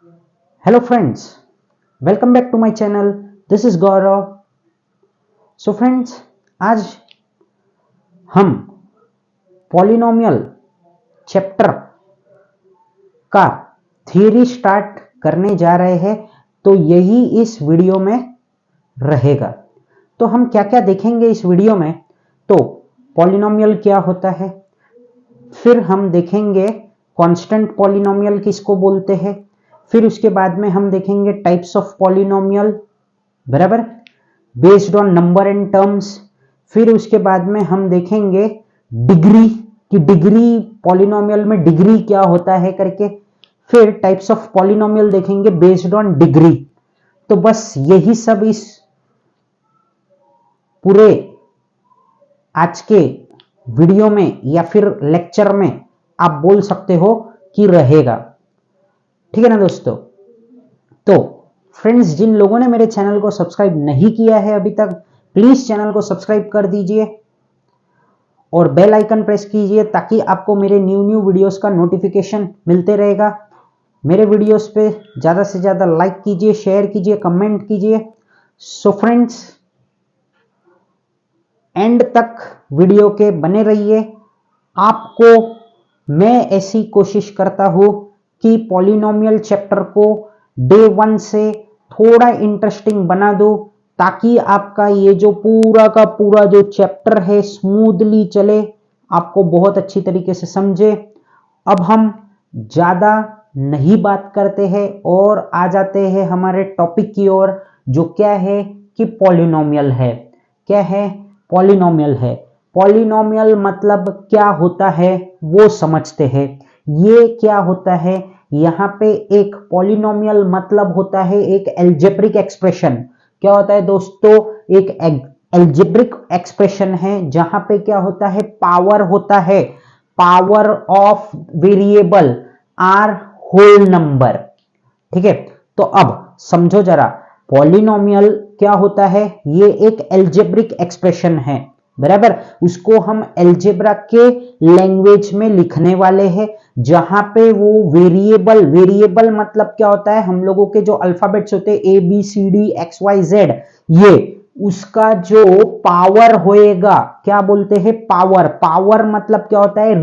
Hello friends, welcome back to my channel. This is Gaurav. So friends, आज हम polynomial chapter का theory start करने जा रहे हैं, तो यही इस वीडियो में रहेगा। तो हम क्या क्या देखेंगे इस वीडियो में, तो पॉलिनोमियल क्या होता है, फिर हम देखेंगे कांस्टेंट पॉलिनोमियल किसको बोलते हैं, फिर उसके बाद में हम देखेंगे टाइप्स ऑफ पॉलिनोमियल, बराबर, based on number and terms. फिर उसके बाद में हम देखेंगे डिग्री कि डिग्री पॉलिनोमियल में डिग्री क्या होता है करके। फिर टाइप्स ऑफ पॉलिनोमियल देखेंगे बेस्ड ऑन डिग्री। तो बस यही सब इस पूरे आज के वीडियो में या फिर लेक्चर में आप बोल सकते हो कि रहेगा। ठीक है ना दोस्तों। तो फ्रेंड्स, जिन लोगों ने मेरे चैनल को सब्सक्राइब नहीं किया है अभी तक, प्लीज चैनल को सब्सक्राइब कर दीजिए और बेल आइकन प्रेस कीजिए ताकि आपको मेरे न्यू वीडियोस का नोटिफिकेशन मिलते रहेगा। मेरे वीडियोस पे ज्यादा से ज्यादा लाइक कीजिए, शेयर कीजिए, कमेंट कीजिए। सो फ्रेंड्स, एंड तक वीडियो के बने रहिए। आपको मैं ऐसी कोशिश करता हूं कि पॉलिनोमियल चैप्टर को डे 1 से थोड़ा इंटरेस्टिंग बना दो, ताकि आपका ये जो पूरा का पूरा जो चैप्टर है स्मूथली चले, आपको बहुत अच्छी तरीके से समझे। अब हम ज्यादा नहीं बात करते हैं और आ जाते हैं हमारे टॉपिक की ओर, जो क्या है कि पॉलिनोमियल है। क्या है? पॉलिनोमियल है। पॉलिनोमियल मतलब क्या होता है वो समझते हैं। ये क्या होता है, यहाँ पे एक पॉलिनोमियल मतलब होता है एक एल्जेब्रिक एक्सप्रेशन। क्या होता है दोस्तों? एक एल्जेब्रिक एक्सप्रेशन है जहां पे क्या होता है, पावर होता है, power of variable are whole number. ठीक है, तो अब समझो जरा, पॉलिनोमियल क्या होता है। ये एक एल्जेब्रिक एक्सप्रेशन है, बराबर। उसको हम एल्जेब्रा के लैंग्वेज में लिखने वाले हैं, जहां पे वो वेरिएबल मतलब क्या होता है, हम लोगों के जो अल्फाबेट्स होते हैं A B C D X Y Z, ये उसका जो पावर होएगा, क्या बोलते हैं, पावर। पावर मतलब क्या होता है,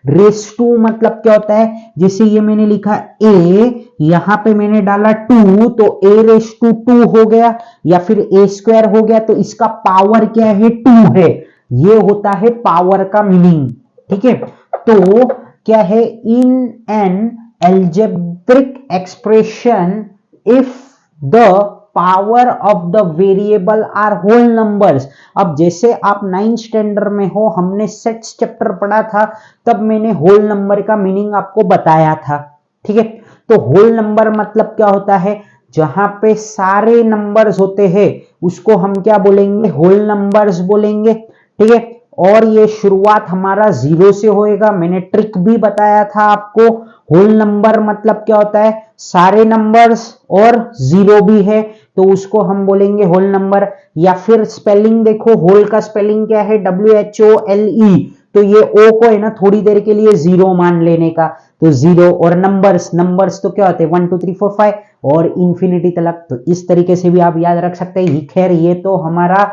रेस टू मतलब क्या होता है, जैसे ये मैंने लिखा ए, यहां पे मैंने डाला 2, तो ए रेस टू 2 हो गया, या फिर ए स्क्वायर हो गया, तो इसका पावर क्या है, 2 है। ये होता है पावर का मीनिंग। ठीक है, तो क्या है, in an algebraic expression if the power of the variable are whole numbers. अब जैसे आप 9th स्टैंडर्ड में हो, हमने सेट्स चैप्टर पढ़ा था, तब मैंने होल नंबर का मीनिंग आपको बताया था। ठीक है, तो होल नंबर मतलब क्या होता है, जहां पे सारे नंबर्स होते हैं उसको हम क्या बोलेंगे, होल नंबर्स बोलेंगे। ठीक है, और ये शुरुआत हमारा 0 से होएगा। मैंने ट्रिक भी बताया था आपको। होल नंबर मतलब क्या होता है, सारे नंबर्स और 0 भी है, तो उसको हम बोलेंगे होल नंबर। या फिर स्पेलिंग देखो, होल का स्पेलिंग क्या है, WHOLE। तो ये ओ को है ना थोड़ी देर के लिए 0 मान लेने का, तो 0। और नंबर्स तो क्या होते हैं, 1 2 3 4 5 और इंफिनिटी तक। तो इस तरीके से भी आप याद रख सकते हैं। खैर, ये तो हमारा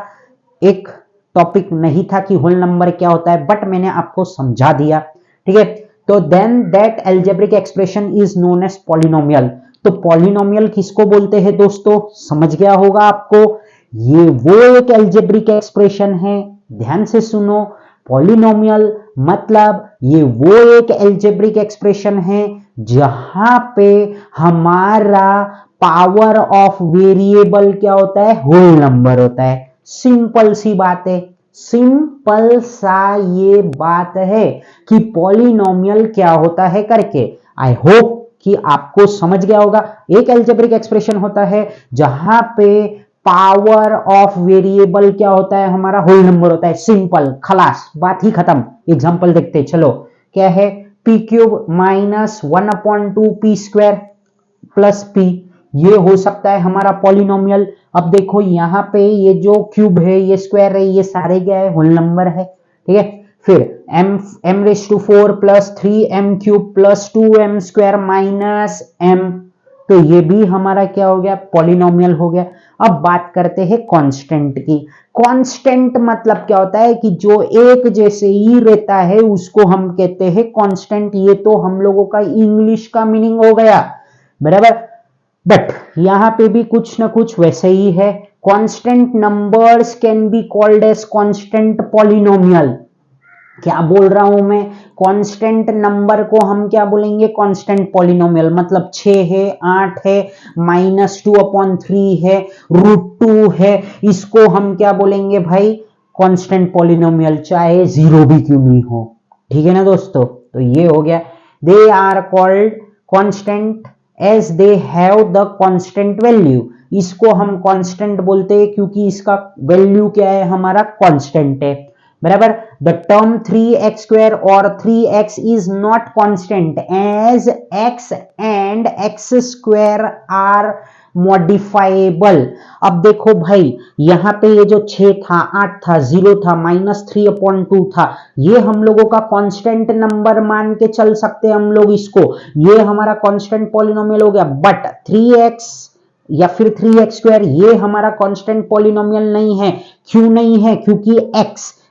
एक टॉपिक नहीं था कि होल नंबर क्या होता है, बट मैंने आपको समझा दिया। ठीक है, तो then that algebraic expression is known as polynomial. तो पॉलिनोमियल किसको बोलते हैं दोस्तों, समझ गया होगा आपको। ये वो एक एल्जेब्रिक एक्सप्रेशन है, ध्यान से सुनो। पॉलिनोमियल मतलब ये वो एक एल्जेब्रिक एक्सप्रेशन है जहां पे हमारा पावर ऑफ वेरिएबल क्या होता है, होल नंबर होता है। सिंपल सी बात है, सिंपल सा ये बात है कि पॉलिनोमियल क्या होता है करके। आई होप कि आपको समझ गया होगा। एक एल्जेब्रिक एक्सप्रेशन होता है जहां पे पावर ऑफ वेरिएबल क्या होता है, हमारा होल नंबर होता है। सिंपल, खलास, बात ही खत्म। एग्जांपल देखते चलो। क्या है, p³ minus 1/2 p² plus p। ये हो सकता है हमारा पॉलिनोमियल। अब देखो यहाँ पे ये जो क्यूब है, ये स्क्वायर है, ये सारे क्या है, होल नंबर है। ठीक है, फिर m raise to 4 plus 3m cube plus 2m square minus m, तो ये भी हमारा क्या हो गया, पॉलिनोमियल हो गया। अब बात करते हैं कांस्टेंट की। कांस्टेंट मतलब क्या होता है कि जो एक जैसे ही रहता है उसको हम कहते हैं कांस्टेंट। ये तो हम लोगों का इंग्लिश का मीनिंग हो गया, बराबर। बट यहां पे भी कुछ ना कुछ वैसे ही है। Constant numbers can be called as constant polynomial. क्या बोल रहा हूं मैं, कांस्टेंट नंबर को हम क्या बोलेंगे, कांस्टेंट पॉलिनोमियल। मतलब 6 है, 8 है, -2/3 है, √2 है, इसको हम क्या बोलेंगे भाई, कांस्टेंट पॉलिनोमियल, चाहे 0 भी क्यों नहीं हो। ठीक है ना दोस्तों, तो ये हो गया। They are called constant as they have the constant value. इसको हम कांस्टेंट बोलते हैं क्योंकि इसका वैल्यू क्या है, हमारा कांस्टेंट है, बराबर। द टर्म 3x स्क्वायर और 3x is not constant as x and x square are modifiable. अब देखो भाई, यहां पे ये जो 6 था, 8 था, 0 था, -3/2 था, ये हम लोगों का कांस्टेंट नंबर मान के चल सकते हैं हम लोग इसको, ये हमारा कांस्टेंट पॉलिनोमियल हो गया। बट 3x या फिर 3x स्क्वायर ये हमारा कांस्टेंट पॉलिनोमियल नहीं है। क्यों नहीं है, क्योंकि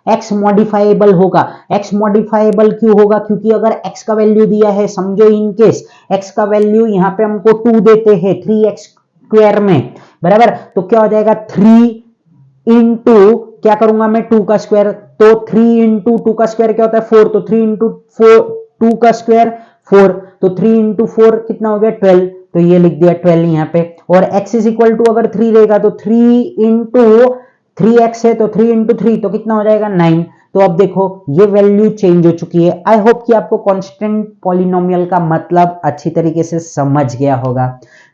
x मॉडिफाइबल होगा। x मॉडिफाइबल क्यों होगा, क्योंकि अगर x का वैल्यू दिया है, समझो इन केस x का वैल्यू यहाँ पे हमको 2 देते हैं 3x स्क्वायर में, बराबर। तो क्या हो जाएगा, 3 इंटू क्या करूंगा मैं, 2 का स्क्वायर। तो 3 इंटू 2 का स्क्वायर क्या होता है, 4। तो 3 इंटू 2 का स्क्वायर 4, तो 3 इंटू 4 कितना हो गया, 12। तो ये लिख दिया 12 यहाँ पे। और x इज इक्वल टू अगर 3 रहेगा तो 3 इंटू 3x है, तो 3 इंटू 3 तो कितना हो जाएगा, 9। तो अब देखो ये वैल्यू चेंज हो चुकी है। आई होप कि आपको कांस्टेंट पॉलिनोमियल का मतलब अच्छी तरीके से समझ गया होगा।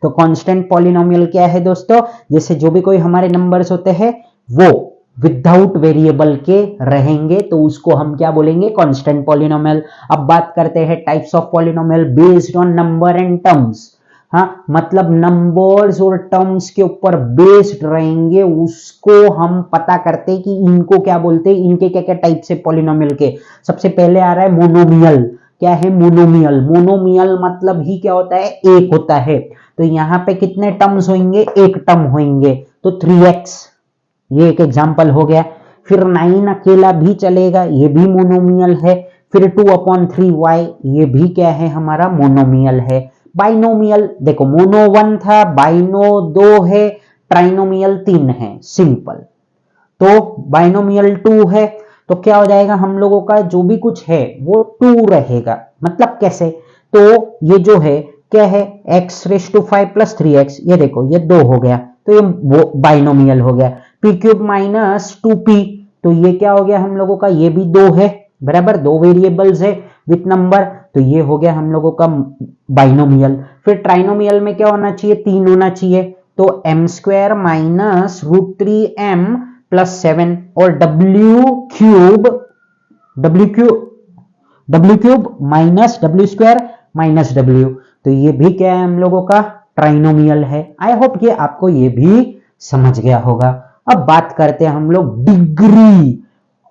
तो कांस्टेंट पॉलिनोमियल क्या है दोस्तों, जैसे जो भी कोई हमारे नंबर्स होते हैं वो विदाउट वेरिएबल के रहेंगे तो उसको हम क्या बोलेंगे, कांस्टेंट पॉलिनोमियल। अब बात करते हैं types of polynomial based on number and terms. हाँ, मतलब नंबर्स और टर्म्स के ऊपर बेस्ड रहेंगे, उसको हम पता करते हैं कि इनको क्या बोलते हैं, इनके क्या क्या टाइप से पॉलिनोमियल के। सबसे पहले आ रहा है मोनोमियल। क्या है मोनोमियल, मोनोमियल मतलब ही क्या होता है, एक होता है। तो यहाँ पे कितने टर्म्स होंगे, एक टर्म होंगे, तो 3x ये एक एग्जांपल हो गया। फिर 9 अकेला भी चलेगा, ये भी मोनोमियल है। फिर 2/3y ये भी क्या है, हमारा मोनोमियल है। बाइनोमियल देखो, मोनो 1 था, बाइनो 2 है, ट्राइनोमियल 3 है, सिंपल। तो बाइनोमियल 2 है तो क्या हो जाएगा, हम लोगों का जो भी कुछ है वो 2 रहेगा। मतलब कैसे, तो ये जो है क्या है, x⁵ प्लस 3x, ये देखो ये 2 हो गया, तो ये बाइनोमियल हो गया। p³ माइनस 2p, तो ये क्या हो गया हम लोगों का, ये भी 2 है, बराबर। 2 वेरिएबल्स है विथ नंबर, तो ये हो गया हम लोगों का बाइनोमियल। फिर ट्राइनोमियल में क्या होना चाहिए, 3 होना चाहिए, तो m² माइनस √3m प्लस 7 और w³ minus w² minus w, तो ये भी क्या है हम लोगों का ट्राइनोमियल है। आई होप कि आपको ये भी समझ गया होगा। अब बात करते हैं हम लोग degree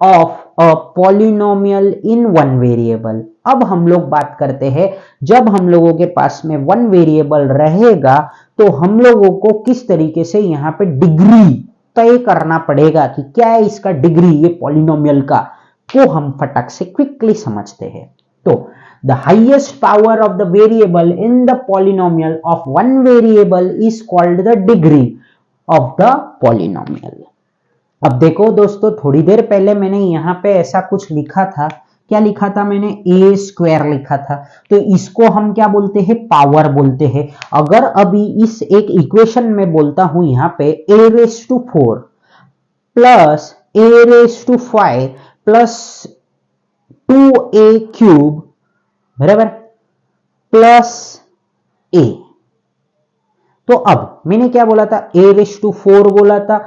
of a polynomial in one variable. अब हम लोग बात करते हैं, जब हम लोगों के पास में वन वेरिएबल रहेगा तो हम लोगों को किस तरीके से यहाँ पे डिग्री तय करना पड़ेगा कि क्या है इसका डिग्री, ये पॉलिनोमियल का, को हम फटक से क्विकली समझते हैं। तो the highest power of the variable in the polynomial of one variable is called the degree of the polynomial. अब देखो दोस्तों, थोड़ी देर पहले मैंने यहां पे ऐसा कुछ लिखा था, क्या लिखा था मैंने, a² लिखा था, तो इसको हम क्या बोलते हैं, पावर बोलते हैं। अगर अभी इस एक इक्वेशन में बोलता हूं यहां पे a⁴ plus a⁵ plus 2a³ बराबर प्लस a, तो अब मैंने क्या बोला था, a⁴ बोला था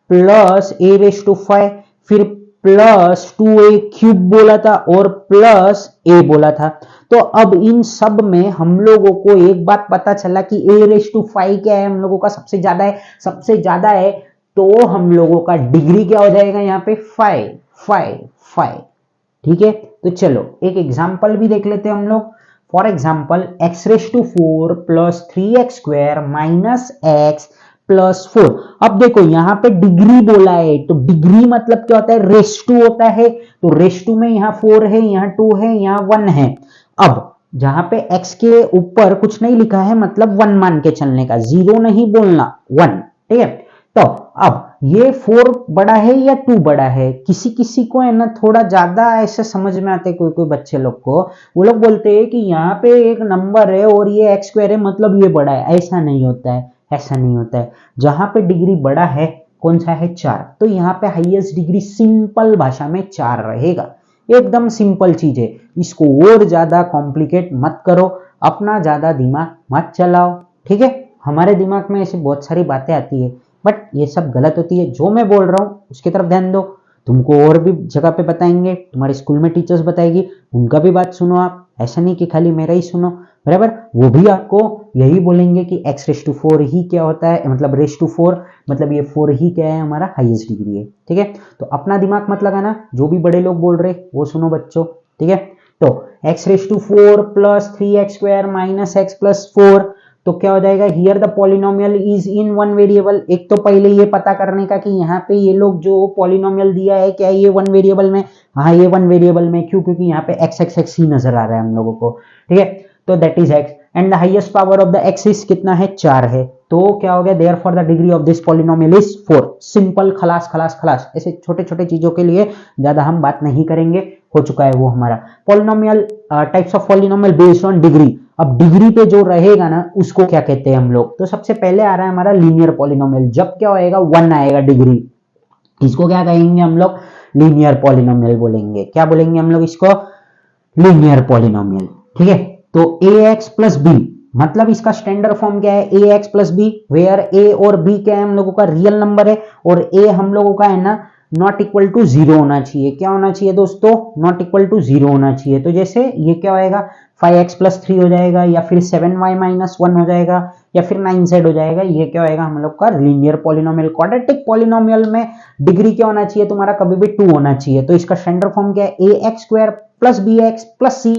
प्लस a⁵, फिर प्लस 2a³ बोला था और प्लस a बोला था। तो अब इन सब में हम लोगों को एक बात पता चला कि a⁵ क्या है, हम लोगों का सबसे ज्यादा है, तो हम लोगों का डिग्री क्या हो जाएगा यहाँ पे 5। ठीक है, तो चलो एक एग्जाम्पल भी देख लेते हैं हम लोग। For example x⁴ plus 3x² minus x plus 4। अब देखो यहाँ पे डिग्री बोला है, तो डिग्री मतलब क्या होता है, रेस टू होता है। तो रेस टू में यहाँ 4 है, यहाँ 2 है, यहाँ 1 है। अब जहां पे x के ऊपर कुछ नहीं लिखा है मतलब 1 मान के चलने का, 0 नहीं बोलना, 1। ठीक है, तो अब ये 4 बड़ा है या 2 बड़ा है, किसी किसी को है ना थोड़ा ज्यादा ऐसे समझ में आते, कोई कोई बच्चे लोग को, वो लोग बोलते हैं कि यहाँ पे एक नंबर है और ये x² है मतलब ये बड़ा है। ऐसा नहीं होता है, ऐसा नहीं होता है। जहां पे डिग्री बड़ा है, कौन सा है, 4, तो यहाँ पे हाईएस्ट डिग्री सिंपल भाषा में 4 रहेगा। एकदम सिंपल चीज है, इसको और ज्यादा कॉम्प्लिकेट मत करो, अपना ज्यादा दिमाग मत चलाओ। ठीक है, हमारे दिमाग में ऐसी बहुत सारी बातें आती है बट ये सब गलत होती है। जो मैं बोल रहा हूँ उसकी तरफ ध्यान दो, तुमको और भी जगह पे बताएंगे, तुम्हारे स्कूल में टीचर्स बताएगी, उनका भी बात सुनो आप, ऐसा नहीं कि खाली मेरा ही सुनो, बराबर। वो भी आपको यही बोलेंगे कि x⁴ ही क्या होता है, मतलब ⁴ मतलब ये 4 ही क्या है, हमारा हाईएस्ट डिग्री है। ठीक है, तो अपना दिमाग मत लगाना, जो भी बड़े लोग बोल रहे वो सुनो बच्चों। ठीक है, तो x⁴ plus 3x² minus x plus 4, तो क्या हो जाएगा, here the polynomial is in one variable. एक तो पहले ये पता करने का कि यहाँ पे ये लोग जो पॉलिनोमियल दिया है क्या ये 1 वेरिएबल में, हाँ ये 1 वेरिएबल में, क्यों, क्योंकि यहाँ पे x ही नजर आ रहा है हम लोगों को। ठीक है, तो that is x and the highest power of the x is कितना है, 4 है। तो क्या हो गया, therefore the degree of this polynomial is 4। Simple, खलास खलास खलास। ऐसे छोटे छोटे चीजों के लिए ज्यादा हम बात नहीं करेंगे, हो चुका है वो हमारा। Polynomial, types of polynomial based on degree. अब डिग्री पे जो रहेगा ना उसको क्या कहते हैं हम लोग, तो सबसे पहले आ रहा है हमारा लीनियर पॉलिनोमियल। जब क्या होएगा, 1 आएगा डिग्री, इसको क्या कहेंगे हम लोग, लीनियर पॉलिनोमियल बोलेंगे। क्या बोलेंगे हम लोग इसको, लीनियर पॉलिनोमियल। ठीक है, तो ax प्लस बी, मतलब इसका स्टैंडर्ड फॉर्म क्या है, ax plus B, where a और b क्या है हम लोगों का रियल नंबर है, और a हम लोगों का है ना नॉट इक्वल टू 0 होना चाहिए। क्या होना चाहिए दोस्तों, नॉट इक्वल टू 0 होना चाहिए। तो जैसे ये क्या होएगा, 5x प्लस 3 हो जाएगा, या फिर 7y माइनस 1 हो जाएगा, या फिर 9z हो जाएगा। ये क्या होएगा हम लोग का लीनियर पॉलिनोमियल। क्वाड्रेटिक पॉलिनोमियल में डिग्री क्या होना चाहिए तुम्हारा, कभी भी 2 होना चाहिए। तो इसका स्टैंडर्ड फॉर्म क्या है, ax² plus bx plus c।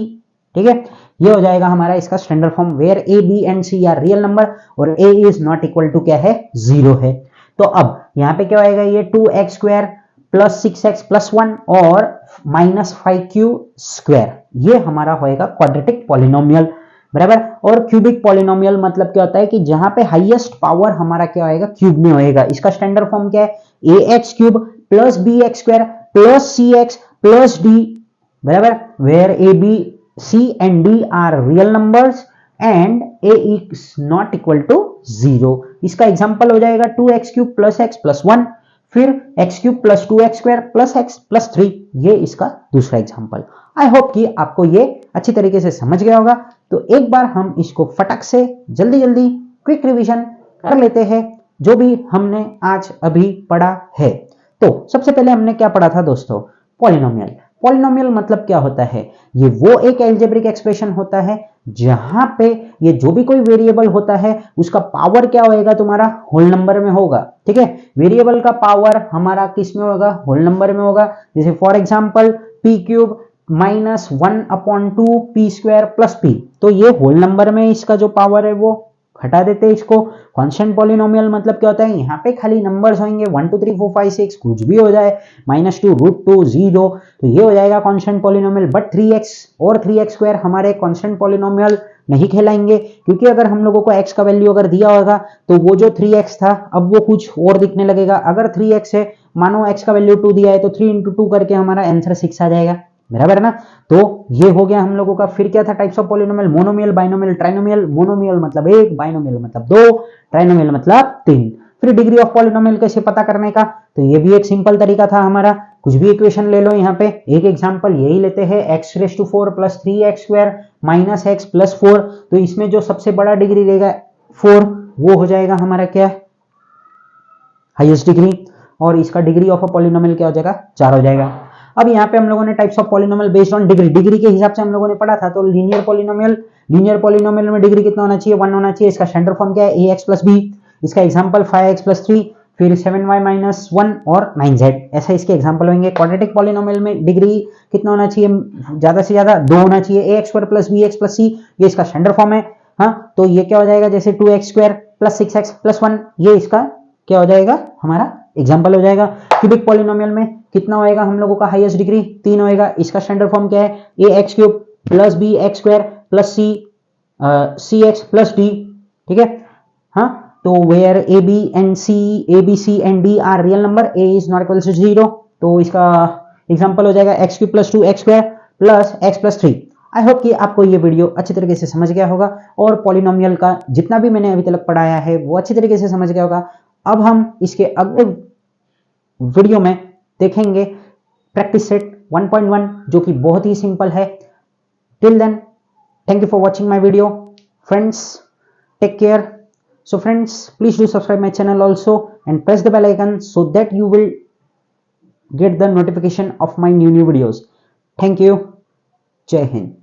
ठीक है, ये हो जाएगा हमारा इसका standard form, where a b and c are real number और a is not equal to क्या है, 0 है। तो अब यहाँ पे क्या होएगा, ये 2x² प्लस 6x प्लस 1 और माइनस 5q², ये हमारा होएगा क्वाड्रेटिक पॉलिनोमियल, बराबर। और क्यूबिक पॉलिनोमियल मतलब क्या होता है कि जहां पे हाईएस्ट पावर हमारा क्या होएगा, क्यूब में होएगा। इसका स्टैंडर्ड फॉर्म क्या है, ax³ plus bx² plus cx plus d, बराबर, where a b c and d are real numbers and a is not equal to 0। इसका एग्जांपल हो जाएगा 2x³ प्लस x प्लस 1, फिर x³ plus 2x² plus x plus 3, ये इसका दूसरा example. आई hope कि आपको ये अच्छी तरीके से समझ गया होगा। तो एक बार हम इसको फटक से जल्दी जल्दी क्विक रिवीजन कर लेते हैं जो भी हमने आज अभी पढ़ा है। तो सबसे पहले हमने क्या पढ़ा था दोस्तों, पॉलिनोमियल। पॉलिनोमियल मतलब क्या होता है, ये वो एक एल्जेब्रिक एक्सप्रेशन होता है जहां पे ये जो भी कोई वेरिएबल होता है उसका पावर क्या होएगा, तुम्हारा होल नंबर में होगा। ठीक है, वेरिएबल का पावर हमारा किस में होगा, होल नंबर में होगा। जैसे for example p³ minus 1/2 p² plus p, तो ये होल नंबर में इसका जो पावर है वो हटा देते हैं इसको। कांस्टेंट पॉलिनोमियल मतलब क्या होता है, यहाँ पे खाली नंबर्स होंगे 1 2 3 4 5 6, कुछ भी हो जाए, -2 √2 0, तो ये हो जाएगा कांस्टेंट पॉलिनोमियल। बट 3x और 3x² हमारे कांस्टेंट पॉलिनोमियल नहीं कहलाएंगे, क्योंकि अगर हम लोगों को x का वैल्यू अगर दिया होगा तो वो जो 3x था अब वो कुछ और दिखने लगेगा। अगर 3x है, मानो x का वैल्यू 2 दिया है तो 3 × 2 करके हमारा आंसर 6 आ जाएगा, बराबर ना। तो ये हो गया हम लोगों का। फिर क्या था types of polynomial, monomial, binomial, trinomial. Monomial मतलब 1, बाइनोमियल मतलब 2, ट्राइनोमियल मतलब 3। फिर डिग्री ऑफ पॉलिनोमियल कैसे पता करने का, तो ये भी एक सिंपल तरीका था हमारा। कुछ भी इक्वेशन ले लो, यहाँ पे एक एग्जांपल यही लेते हैं, x⁴ plus 3x² minus x plus 4, तो इसमें जो सबसे बड़ा डिग्री रहेगा 4, वो हो जाएगा हमारा क्या, हाईएस्ट डिग्री। और इसका डिग्री ऑफ अ पॉलिनोमियल क्या हो जाएगा, 4 हो जाएगा। अब यहाँ पे हम लोगों ने types of polynomial based on degree, degree के हिसाब से हम लोगों ने पढ़ा था। तो लीनियर पॉलिनोमियल में डिग्री कितना होना चाहिए, 1 होना चाहिए। इसका स्टैंडर्ड फॉर्म क्या है, ax प्लस b। इसका एग्जांपल 5x प्लस 3, फिर 7y माइनस 1 और 9z, ऐसा इसके एग्जाम्पल होंगे। क्वाड्रेटिक पॉलिनोमियल में डिग्री कितना होना चाहिए, ज्यादा से ज्यादा 2 होना चाहिए। ax square plus bx plus c, ये इसका स्टैंडर्ड फॉर्म है। हाँ, तो ये क्या हो जाएगा, जैसे 2x square plus 6x plus 1, ये इसका क्या हो जाएगा, हमारा एग्जाम्पल हो जाएगा। क्यूबिक पॉलिनोमियल में कितना होएगा हम लोगों का हाईएस्ट डिग्री 3 होएगा। इसका स्टैंडर्ड फॉर्म क्या है, ax cube plus bx square plus cx plus d, ठीक है। हाँ, तो where A B and C and D are real number, A is not equal to 0, तो इसका एग्जांपल हो जाएगा X cube plus 2x square plus x plus 3। I hope कि आपको ये वीडियो अच्छी तरीके से समझ गया होगा और पॉलिनोमियल का जितना भी मैंने अभी तक पढ़ाया है वो अच्छी तरीके से समझ गया होगा। अब हम इसके अगले वीडियो में देखेंगे प्रैक्टिस सेट 1.1 जो कि बहुत ही सिंपल है। Till then, thank you for watching my video, friends. Take care. So friends, please do subscribe my channel also and press the bell icon so that you will get the notification of my new videos. Thank you. Jai Hind.